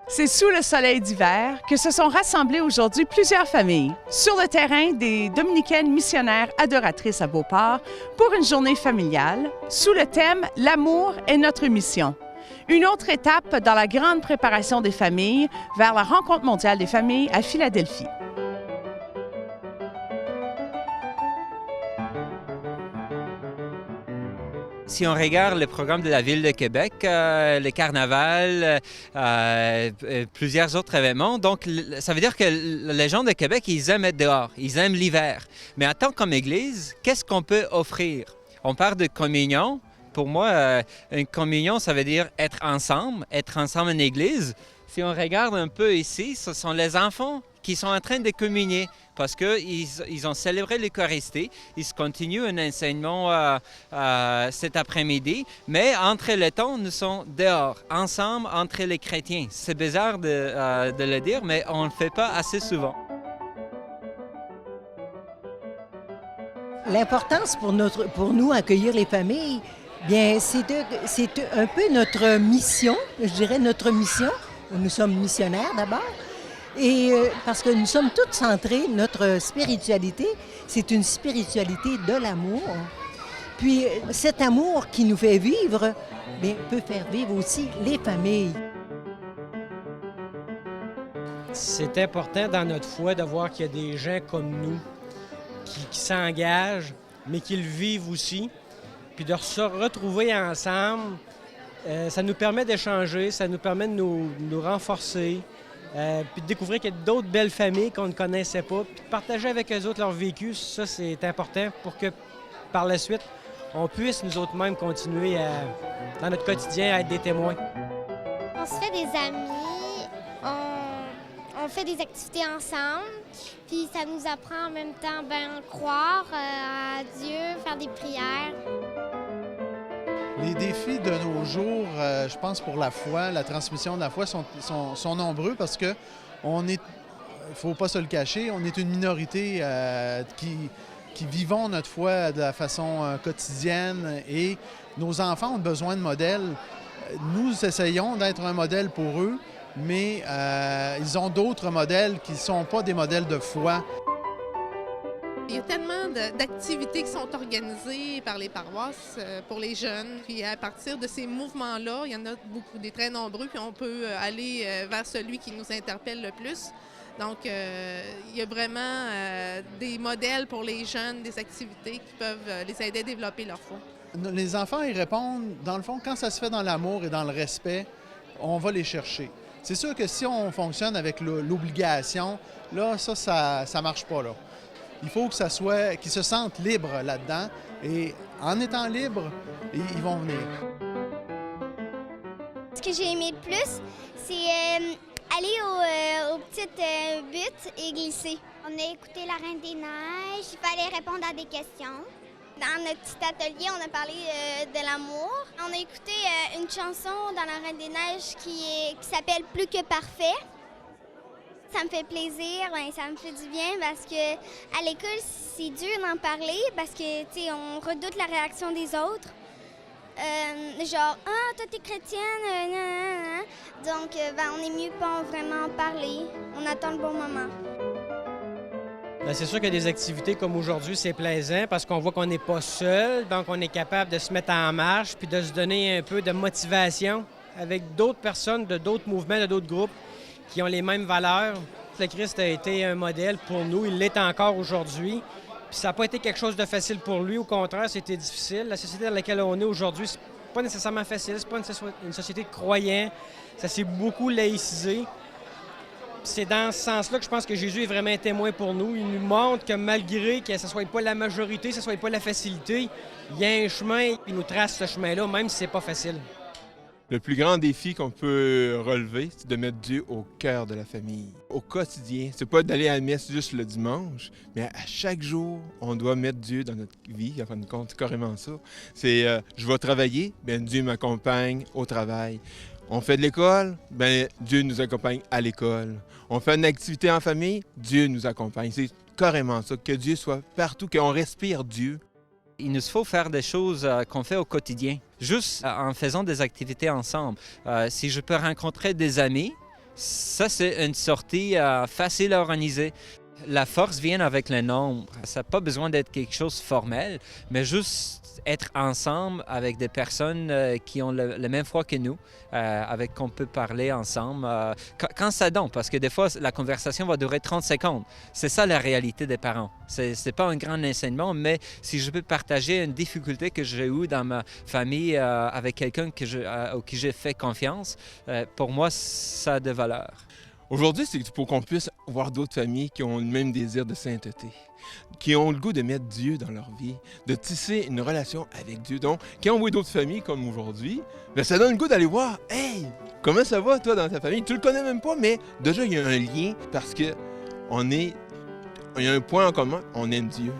C'est sous le soleil d'hiver que se sont rassemblées aujourd'hui plusieurs familles sur le terrain des Dominicaines missionnaires adoratrices à Beauport pour une journée familiale sous le thème « L'amour est notre mission ». Une autre étape dans la grande préparation des familles vers la Rencontre mondiale des familles à Philadelphie. Si on regarde le programme de la Ville de Québec, le carnaval, plusieurs autres événements, donc ça veut dire que les gens de Québec, ils aiment être dehors, ils aiment l'hiver. Mais en tant qu'Église, qu'est-ce qu'on peut offrir? On parle de communion. Pour moi, une communion, ça veut dire être ensemble en Église. Si on regarde un peu ici, ce sont les enfants qui sont en train de communier parce qu'ils ont célébré l'Eucharistie. Ils continuent un enseignement cet après-midi, mais entre les temps, nous sommes dehors, ensemble, entre les chrétiens. C'est bizarre de le dire, mais on ne le fait pas assez souvent. L'importance pour nous accueillir les familles, bien, c'est un peu notre mission, je dirais notre mission. Nous sommes missionnaires d'abord. Et parce que nous sommes tous centrés, notre spiritualité, c'est une spiritualité de l'amour. Puis cet amour qui nous fait vivre, bien, peut faire vivre aussi les familles. C'est important dans notre foi de voir qu'il y a des gens comme nous qui s'engagent, mais qui le vivent aussi. Puis de se retrouver ensemble, ça nous permet d'échanger, ça nous permet de nous renforcer. Puis de découvrir qu'il y a d'autres belles familles qu'on ne connaissait pas, puis de partager avec eux autres leur vécu, ça c'est important pour que par la suite, on puisse nous autres mêmes continuer dans notre quotidien à être des témoins. On se fait des amis, on fait des activités ensemble, puis ça nous apprend en même temps croire à Dieu, faire des prières. Les défis de nos jours, je pense pour la foi, la transmission de la foi sont nombreux parce que il ne faut pas se le cacher, on est une minorité qui vivons notre foi de la façon quotidienne et nos enfants ont besoin de modèles. Nous essayons d'être un modèle pour eux, mais ils ont d'autres modèles qui ne sont pas des modèles de foi. Il y a tellement d'activités qui sont organisées par les paroisses pour les jeunes. Puis à partir de ces mouvements-là, il y en a beaucoup, des très nombreux, puis on peut aller vers celui qui nous interpelle le plus. Donc, il y a vraiment des modèles pour les jeunes, des activités qui peuvent les aider à développer leur foi. Les enfants, ils répondent, dans le fond, quand ça se fait dans l'amour et dans le respect, on va les chercher. C'est sûr que si on fonctionne avec l'obligation, là, ça ne marche pas, là. Il faut que ça soit, qu'ils se sentent libres là-dedans. Et en étant libres, ils vont venir. Ce que j'ai aimé le plus, c'est aller aux petites buttes et glisser. On a écouté La Reine des Neiges, il fallait répondre à des questions. Dans notre petit atelier, on a parlé de l'amour. On a écouté une chanson dans La Reine des Neiges qui s'appelle « Plus que parfait ». Ça me fait plaisir, ça me fait du bien parce que à l'école, c'est dur d'en parler parce que, tu sais, on redoute la réaction des autres. Genre, « Ah, toi, t'es chrétienne, nanana. » Donc, on est mieux pas vraiment en parler. On attend le bon moment. Bien, c'est sûr qu'il y a des activités comme aujourd'hui, c'est plaisant parce qu'on voit qu'on n'est pas seul, donc on est capable de se mettre en marche puis de se donner un peu de motivation avec d'autres personnes, de d'autres mouvements, de d'autres groupes qui ont les mêmes valeurs. Le Christ a été un modèle pour nous, il l'est encore aujourd'hui. Puis ça n'a pas été quelque chose de facile pour lui, au contraire, c'était difficile. La société dans laquelle on est aujourd'hui, c'est pas nécessairement facile, c'est pas une société de croyants, ça s'est beaucoup laïcisé. C'est dans ce sens-là que je pense que Jésus est vraiment un témoin pour nous. Il nous montre que malgré que ce ne soit pas la majorité, que ce ne soit pas la facilité, il y a un chemin, il nous trace ce chemin-là, même si c'est pas facile. Le plus grand défi qu'on peut relever, c'est de mettre Dieu au cœur de la famille. Au quotidien, c'est pas d'aller à la messe juste le dimanche, mais à chaque jour, on doit mettre Dieu dans notre vie. En fin de compte, c'est carrément ça. C'est je vais travailler, bien Dieu m'accompagne au travail. On fait de l'école, bien Dieu nous accompagne à l'école. On fait une activité en famille, Dieu nous accompagne. C'est carrément ça, que Dieu soit partout, qu'on respire Dieu. Il nous faut faire des choses qu'on fait au quotidien, juste en faisant des activités ensemble. Si je peux rencontrer des amis, Ça, c'est une sortie facile à organiser. La force vient avec le nombre. Ça n'a pas besoin d'être quelque chose de formel, mais juste être ensemble avec des personnes qui ont la même foi que nous, avec qu'on peut parler ensemble. Quand ça donne, parce que des fois, la conversation va durer 30 secondes. C'est ça la réalité des parents. C'est pas un grand enseignement, mais si je peux partager une difficulté que j'ai eue dans ma famille avec quelqu'un au qui j'ai fait confiance, pour moi, ça a de valeur. Aujourd'hui, c'est pour qu'on puisse voir d'autres familles qui ont le même désir de sainteté, qui ont le goût de mettre Dieu dans leur vie, de tisser une relation avec Dieu. Donc, quand on voit d'autres familles comme aujourd'hui, bien, ça donne le goût d'aller voir « Hey, comment ça va toi dans ta famille? » Tu le connais même pas, mais déjà, il y a un lien parce qu'il y a un point en commun, on aime Dieu.